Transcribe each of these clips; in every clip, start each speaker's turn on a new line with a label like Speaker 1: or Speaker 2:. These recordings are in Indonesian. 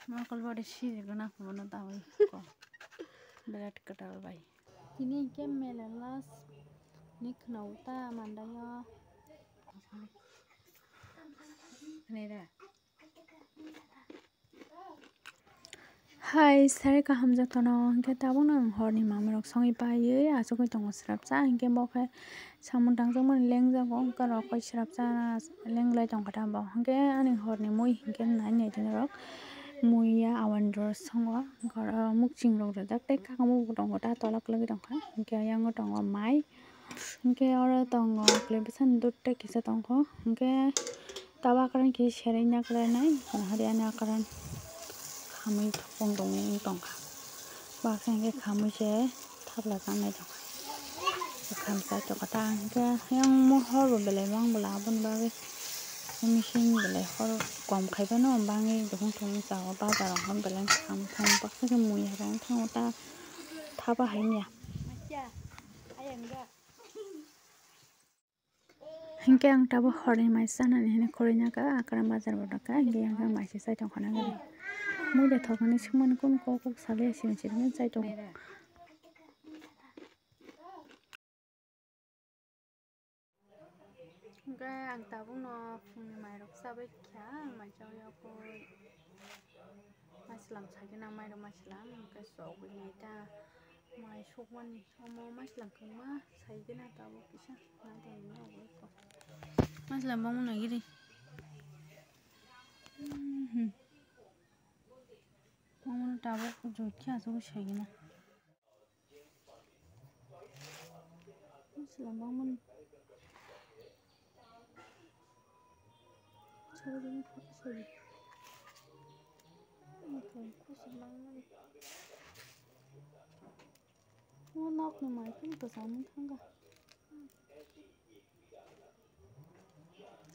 Speaker 1: Makalbari sirigana kumana tawai ko berat ketal bai
Speaker 2: ini ke melelas nik nauta mandaya
Speaker 1: nera
Speaker 2: hai sare ka hamja tono ke tabung nang horni mamirok songi paye asukoi tongo srapsa ke boke samung tangjak mon lengjago karo koi srapsa lenglai tongkata bo ke ani horni mui ke nai nai tinrok muia awan dros songo karo mukching rok redak tei kakamo tongo ta tolak lagi tongka ke yango tongo mai ke oro tongo klebesan dutte kisa tongo ke tawa karan ki serei naklanai hariana karan khamui thopong dong tongka baksa ke khamui se thapla janai tongka khamsa chokata ke yang mohor belai bang belabun bagi machine belai hor kom khaibano bangi dong thong jago bazar ong belai kham thong baksa ke mui harang thong ta thapa haimya hingke ang tabo horni mai sanani hene khorinya ka akram bazar bodaka hingke ang mai se sai tongkhana gari mui de thokani sumani kun kok sale sin sin sai tong hingke ang tabung no phungni mai rok sabai kha ang mai chawya koi maslam sagina mai ro maslam hingke sogui nai ta mai sokmani somo maslam kangma saigena tabo kisa na dai no ko maslam bang na giri Mama tabo jodki aso saigena maslam bang mon Sorry, sorry. Okay, kusuk bang mon. Mo nok ni mai kan ko samun thanga.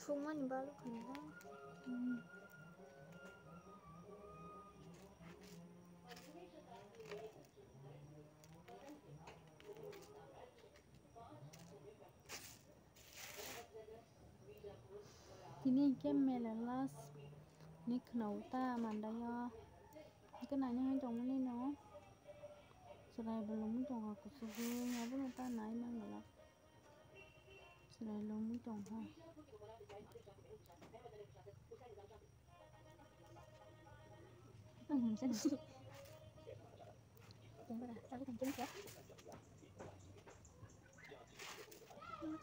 Speaker 2: Suman balu kan ba. Ini ke melelas nik nauta mandaya ke nanya hai tong ni no serai belum tong aku sugu ngabu nata nai mangalak serai belum tong ha sen tunggu dah tapi kan jenis ya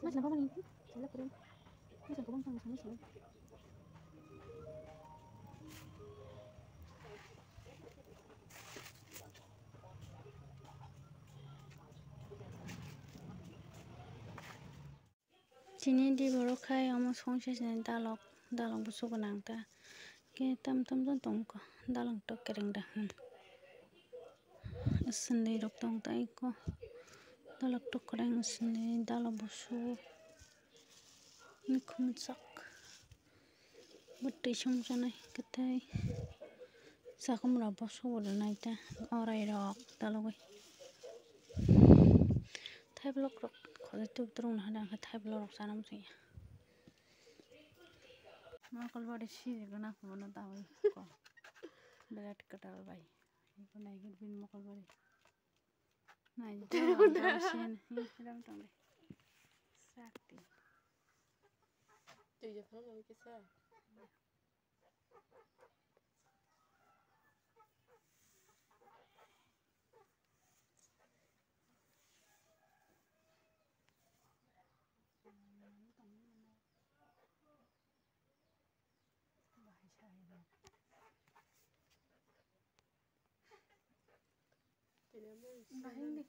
Speaker 2: mas lapar ni saya kurang mas aku bang tang sana sana Sini di borokai amo songse sini dalok busuk nangta ke tam don tongko dalang tok kereng dah sini rok tong tai ko dalok tok kereng sini dalok busuk ni khumsak butti songsanai ketai sakum ra busuk nai ta orai rok dalogoi thai blok rok khode tup trung hada thai blok rok sanam sing
Speaker 1: makalbari sirigana kumana tawai ko berat ketal bai ko nai bin makalbari nai jam sen ram tong deh sakti
Speaker 3: Tuh jangan lagi kisah.
Speaker 1: bahing nih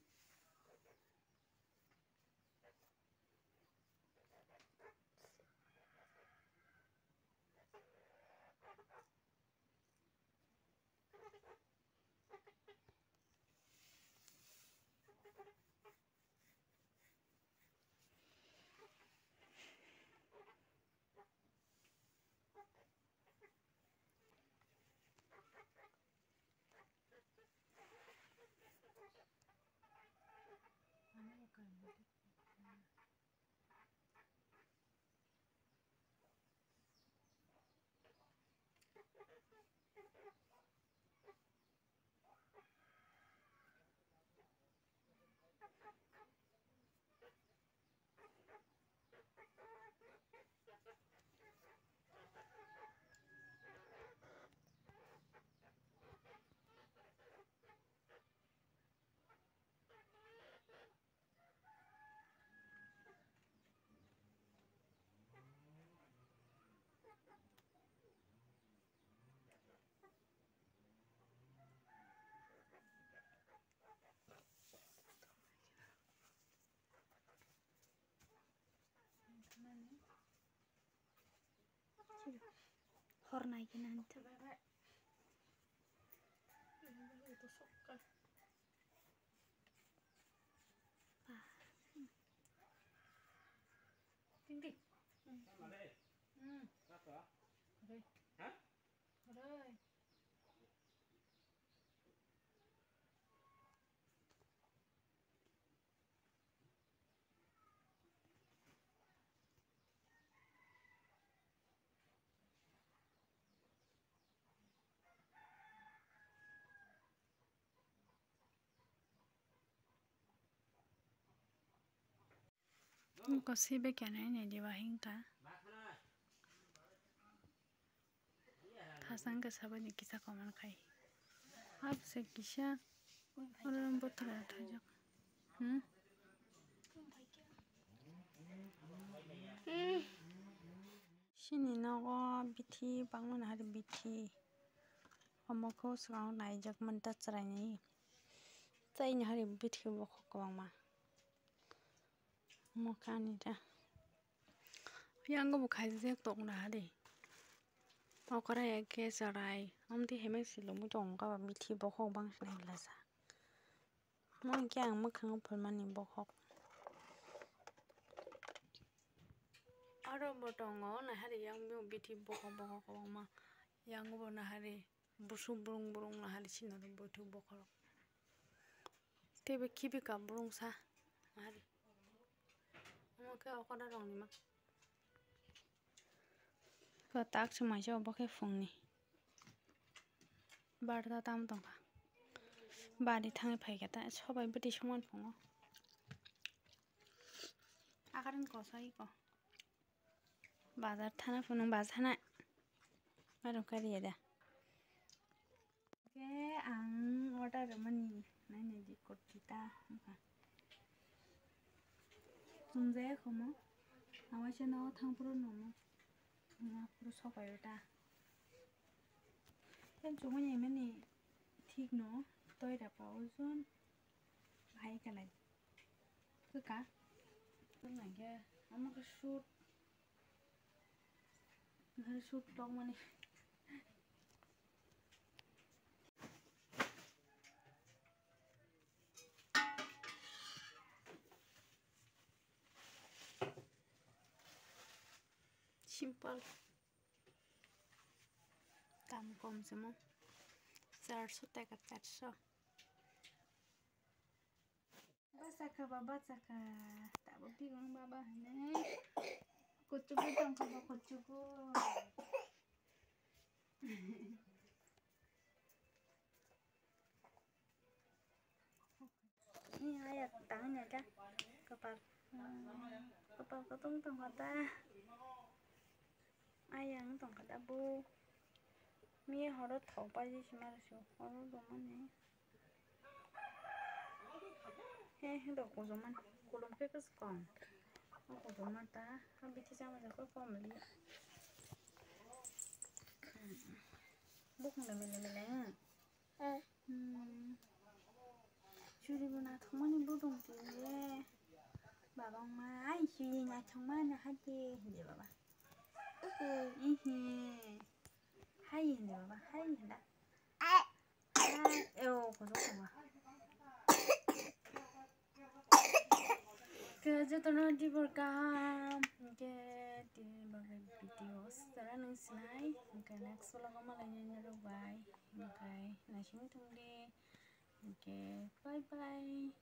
Speaker 2: hor naikin nanti. Có xí bé cái này đi vào hình cả. Thasang cái sao bây giờ có món khai. Áp sẽ kisah orang betul ada jak. Sini naga biti bangun hari biti. Omoko sekarang naik jak mentat cerainya. Saya hari biti bokok kawang mah. Makan itu. Yang gue bukan zek tok nari. Okra ya ke cerai. Amti hemen silo mujong kau biti bokok bang senai lasa. Mungkin yang makan permani bokok. Ada botongo nah hari yang mau biti bokok kawang mah. Yang gue nah hari busuk burung nah hari cina tu biti bokok. Tapi kibi ka burung sa hari. Oke, aku ada dong nih mak. Kau tak cuma coba pakai phone nih. Baru tahu tong ka. Badi tangi pakai kata coba beti cuman phone. Akaran kau sai kau. Bazar tanah phone bazar tanah. Baru kari ada. Oke, ang order mani nanya di kot kita. Sungai kamu, awalnya nawa thangpuru nomo, thangpuru sokai udah. Kan cuma ni mana ठीक no, toy dapat uzun, bahaya kan lagi. Suka? Tu lagi, ama ke shoot, hari shoot dong mana. Simple. Tam kom semua. 400 teka 400. Basaka babasaka. Tak bukti orang baba ni. Kucuku tang kaba kucuku. Ni ayat tangannya dah. Kepal ketung tong kata. Ayang tong kata bu. Mie harus tahu pasti semarang harus doman ni. Itu aku zaman kulum ke sekolah. Aku zaman ta, habis itu sama aku family. Bukan lemah. Curi guna teman ibu dong tiye. Baba mai curi na teman hati dia baba. Hai ini baba, hai dah. Kosong baba. Kerja terus diberkam. Oke, di bagian video sekarang nih senai. Oke, next vlog malah nyanyi bye. Oke, nasi tunggu deh. Oke, bye bye.